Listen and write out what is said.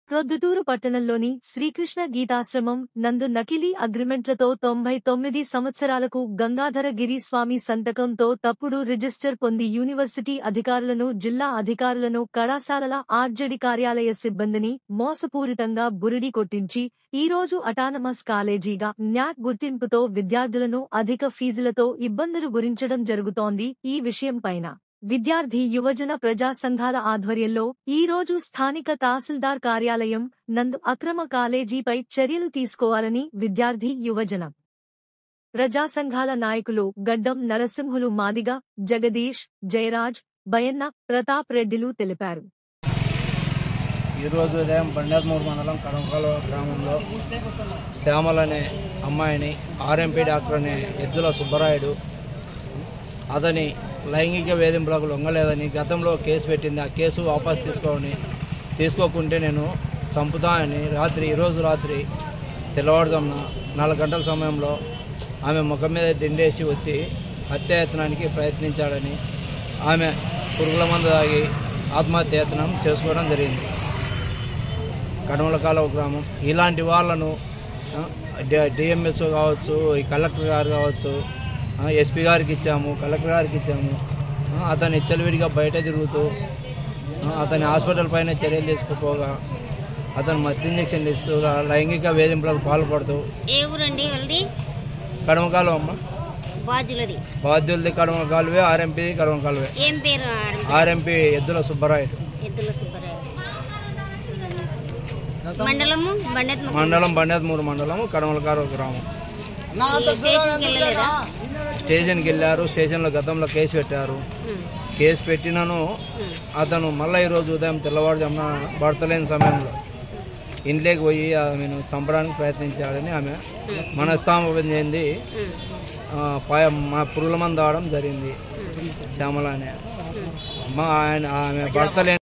ప్రొద్దుటూరు పట్టణంలోని శ్రీకృష్ణ గీతాశ్రమం నందు నకిలీ అగ్రిమెంట్లతో 99 సంవత్సరాలకు గంగాధరగిరి స్వామి సంతకంతో తప్పుడు రిజిస్టర్ పొంది యూనివర్సిటీ అధికారులను, జిల్లా అధికారులను, కళాశాలల ఆర్జేడీ కార్యాలయ సిబ్బందిని మోసపూరితంగా బురిడి కొట్టించి ఈరోజు అటానమస్ కాలేజీగా న్యాక్ గుర్తింపుతో విద్యార్థులను అధిక ఫీజులతో ఇబ్బందులు గురించడం జరుగుతోంది. ఈ విషయంపైన విద్యార్థి యువజన ప్రజా సంఘాల ఆధ్వర్యంలో ఈ రోజు స్థానిక తహసీల్దార్ కార్యాలయం నందు అక్రమ కాలేజీపై చర్యలు తీసుకోవాలని విద్యార్థి యువజన ప్రజా సంఘాల నాయకులు గడ్డం నరసింహులు మాదిగ, జగదీష్, జయరాజ్, బయన్న, ప్రతాప్ రెడ్డిలు తెలిపారు. ఈరోజు ఉదయం బండేద్మూరు మండలం కడంకాల గ్రామంలో శ్యామల అనే అమ్మాయిని ఆర్ఎంపీ డాక్టర్ అనే ఎద్దుల సుబ్బరాయుడు అతని లైంగిక వేధింపులకు లొంగలేదని గతంలో కేసు పెట్టింది. ఆ కేసు వాపస్ తీసుకోకుంటే నేను చంపుతానని ఈరోజు రాత్రి తెల్లవారుజామున 4 గంటల సమయంలో ఆమె ముఖం మీద దిండేసి ఒత్తి హత్యాయత్నానికి ప్రయత్నించాడని, ఆమె పురుగుల మందు తాగి ఆత్మహత్యాయత్నం చేసుకోవడం జరిగింది. కడమలకాలువ గ్రామం ఇలాంటి వాళ్ళను డిఎంఎస్ఓ కావచ్చు, ఈ కలెక్టర్ గారు కావచ్చు, ఎస్పీ గారికి ఇచ్చాము, కలెక్టర్ గారికి ఇచ్చాము. అతను ఇచ్చలవిడిగా బయట తిరుగుతూ అతని హాస్పిటల్ పైన చర్యలు తీసుకోపోగా అతను మత్తు ఇంజక్షన్లు ఇస్తూ లైంగిక వేధింపులకు పాల్పడుతూ. ఏ ఊరండి వాళ్ళది? కడమకాలువ అమ్మ, బాధ్యులది కడమకాలువే, ఆర్ఎంపీ కడమకాలువే. ఏం పేరు? ఆర్ఎంపీ ఎద్దుల సుబ్బరాయుడు. మండలం బండేద్మూరు మండలం కడమలకాలువ గ్రామం. స్టేషన్కి వెళ్ళారు. స్టేషన్లో గతంలో కేసు పెట్టారు. కేసు పెట్టినను అతను మళ్ళీ ఈరోజు ఉదయం తెల్లవారుజామున భర్త లేని సమయంలో ఇంట్లోకి పోయి ఆమెను చంపడానికి ప్రయత్నించాడని ఆమె మనస్తాపం చెంది మా పురుగుల మందు తాగడం జరిగింది. శ్యామల అనే ఆమె భర్త లేని